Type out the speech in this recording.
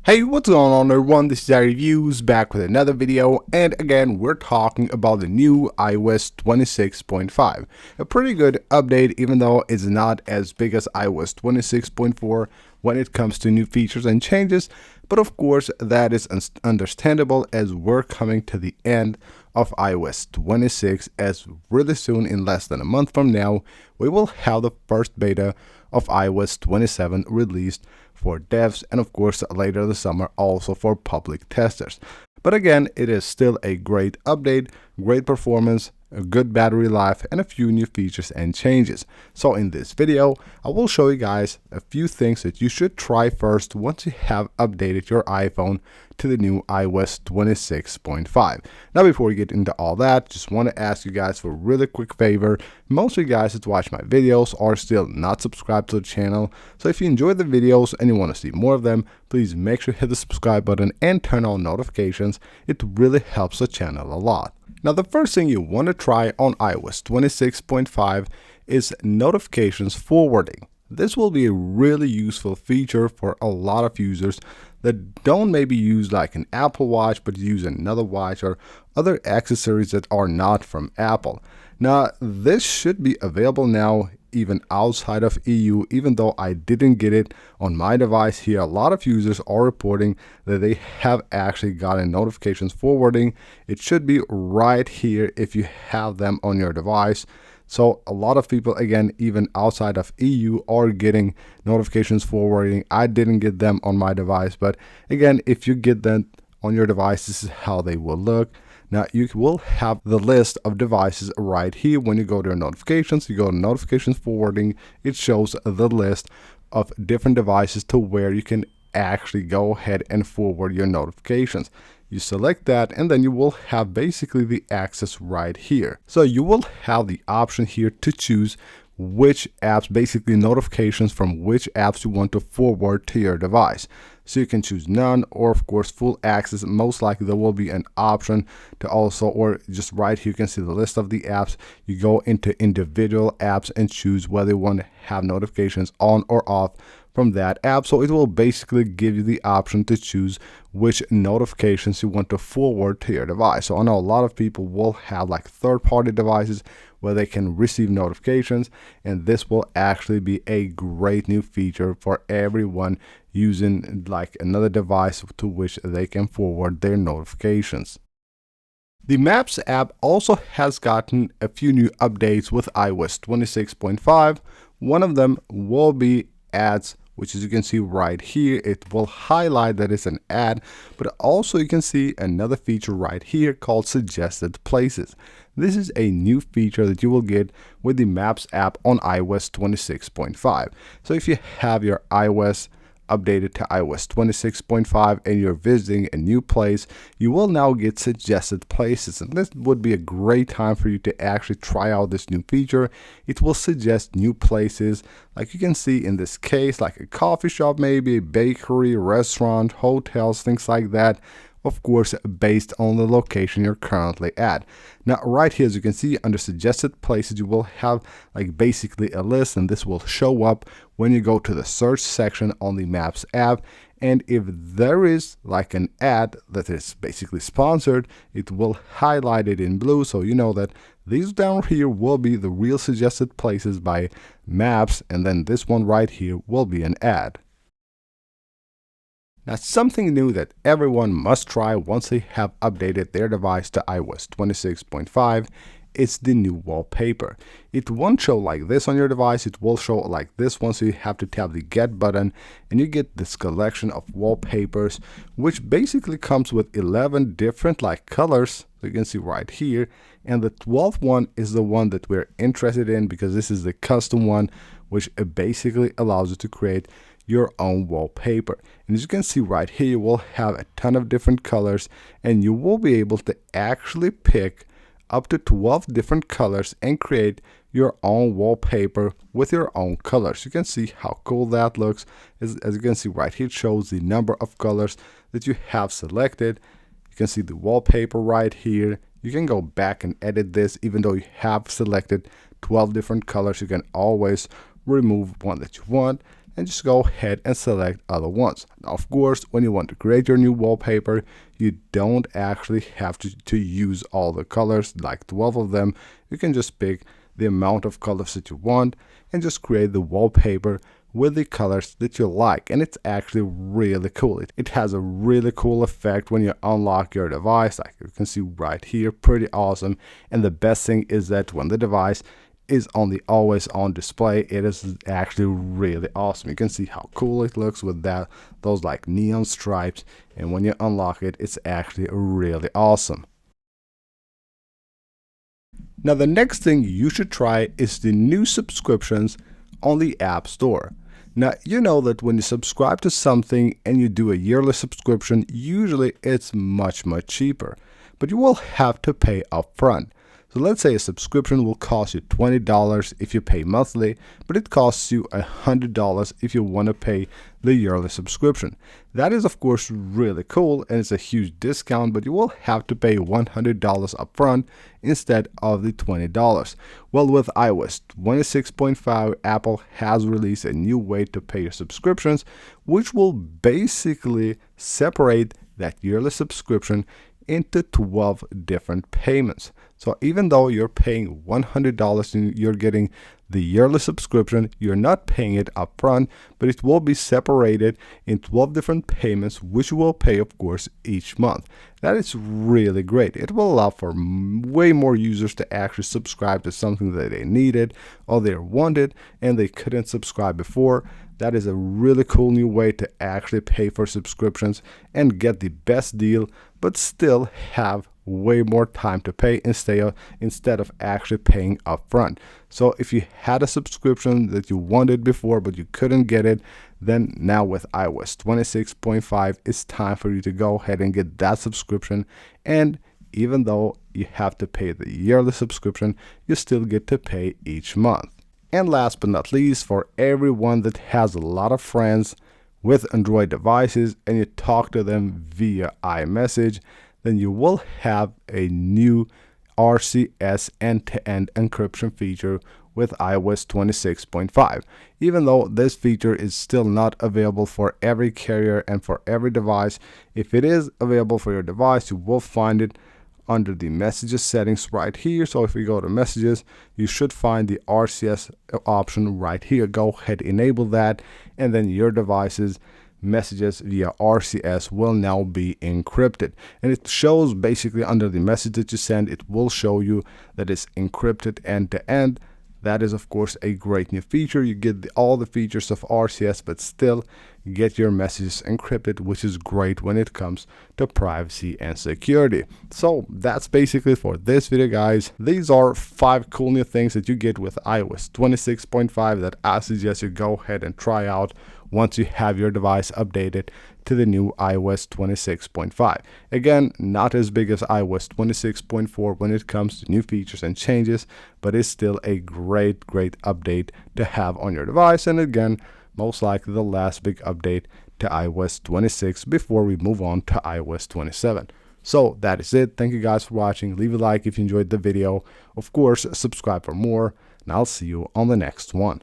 Hey, what's going on everyone, this is iReviews back with another video, and again we're talking about the new iOS 26.5. A pretty good update, even though it's not as big as iOS 26.4 when it comes to new features and changes, but of course that is understandable as we're coming to the end of iOS 26, as really soon, in less than a month from now, we will have the first beta of iOS 27 released for devs, and of course later this summer also for public testers. But again, it is still a great update, great performance, a good battery life, and a few new features and changes. So in this video, I will show you guys a few things that you should try first once you have updated your iPhone to the new iOS 26.5. Now before we get into all that, just want to ask you guys for a really quick favor. Most of you guys that watch my videos are still not subscribed to the channel, so if you enjoy the videos and you want to see more of them, please make sure to hit the subscribe button and turn on notifications. It really helps the channel a lot. Now the first thing you want to try on iOS 26.5 is notifications forwarding. This will be a really useful feature for a lot of users that don't maybe use like an Apple Watch but use another watch or other accessories that are not from Apple. Now this should be available now even outside of EU, even though I didn't get it on my device here. A lot of users are reporting that they have actually gotten notifications forwarding. It should be right here if you have them on your device. So a lot of people, again, even outside of EU, are getting notifications forwarding. I didn't get them on my device, but again, if you get them on your device, this is how they will look. Now you will have the list of devices right here. When you go to notifications, you go to notifications forwarding, it shows the list of different devices to where you can actually go ahead and forward your notifications. You select that and then you will have basically the access right here. So you will have the option here to choose which apps, basically notifications from which apps you want to forward to your device. So you can choose none or of course full access. Most likely there will be an option to also, or just right here you can see the list of the apps. You go into individual apps and choose whether you want to have notifications on or off from that app. So it will basically give you the option to choose which notifications you want to forward to your device. So I know a lot of people will have like third-party devices where they can receive notifications, and this will actually be a great new feature for everyone using like another device to which they can forward their notifications. The Maps app also has gotten a few new updates with iOS 26.5. One of them will be ads, which as you can see right here, it will highlight that it's an ad, but also you can see another feature right here called suggested places. This is a new feature that you will get with the Maps app on iOS 26.5. So if you have your iOS updated to iOS 26.5 and you're visiting a new place, you will now get suggested places, and this would be a great time for you to actually try out this new feature. It will suggest new places, like you can see in this case, like a coffee shop, maybe a bakery, restaurant, hotels, things like that, of course based on the location you're currently at. Now right here, as you can see under suggested places, you will have like basically a list, and this will show up when you go to the search section on the Maps app. And if there is like an ad that is basically sponsored, it will highlight it in blue, so you know that these down here will be the real suggested places by Maps, and then this one right here will be an ad. Now something new that everyone must try once they have updated their device to iOS 26.5 is the new wallpaper. It won't show like this on your device, it will show like this once you have to tap the get button, and you get this collection of wallpapers, which basically comes with 11 different like colors, so you can see right here, and the 12th one is the one that we're interested in because this is the custom one, which basically allows you to create your own wallpaper. And as you can see right here, you will have a ton of different colors, and you will be able to actually pick up to 12 different colors and create your own wallpaper with your own colors. You can see how cool that looks. As you can see right here, it shows the number of colors that you have selected. You can see the wallpaper right here. You can go back and edit this. Even though you have selected 12 different colors, you can always remove one that you want. and just go ahead and select other ones. Now, of course, when you want to create your new wallpaper, you don't actually have to use all the colors, like 12 of them. You can just pick the amount of colors that you want and just create the wallpaper with the colors that you like, and it's actually really cool. It has a really cool effect when you unlock your device, like you can see right here. Pretty awesome. And the best thing is that when the device is on the always on display, it is actually really awesome. You can see how cool it looks with those like neon stripes, and when you unlock it, it's actually really awesome. Now the next thing you should try is the new subscriptions on the App Store. Now, you know that when you subscribe to something and you do a yearly subscription, usually it's much cheaper, but you will have to pay upfront. So let's say a subscription will cost you $20 if you pay monthly, but it costs you $100 if you want to pay the yearly subscription. That is of course really cool, and it's a huge discount, but you will have to pay $100 upfront instead of the $20. Well, with iOS 26.5, Apple has released a new way to pay your subscriptions, which will basically separate that yearly subscription into 12 different payments. So even though you're paying $100 and you're getting the yearly subscription, you're not paying it upfront, but it will be separated in 12 different payments, which you will pay, of course, each month. That is really great. It will allow for way more users to actually subscribe to something that they needed or they wanted and they couldn't subscribe before. That is a really cool new way to actually pay for subscriptions and get the best deal, but still have way more time to pay instead of actually paying upfront. So if you had a subscription that you wanted before but you couldn't get it, then now with iOS 26.5, it's time for you to go ahead and get that subscription. And even though you have to pay the yearly subscription, you still get to pay each month. And last but not least, for everyone that has a lot of friends with Android devices and you talk to them via iMessage, then you will have a new RCS end-to-end encryption feature with iOS 26.5. Even though this feature is still not available for every carrier and for every device, if it is available for your device, you will find it under the messages settings right here. So if we go to messages, you should find the RCS option right here. Go ahead, enable that, and then your device's messages via RCS will now be encrypted. And it shows basically under the message that you send, it will show you that it's encrypted end to end. That is of course a great new feature. You get all the features of RCS, but still get your messages encrypted, which is great when it comes to privacy and security. So that's basically for this video, guys. These are 5 cool new things that you get with iOS 26.5 that I suggest you go ahead and try out once you have your device updated to the new iOS 26.5. Again, not as big as iOS 26.4 when it comes to new features and changes, but it's still a great update to have on your device. And again, most likely the last big update to iOS 26 before we move on to iOS 27. So that is it. Thank you guys for watching. Leave a like if you enjoyed the video. Of course, subscribe for more, and I'll see you on the next one.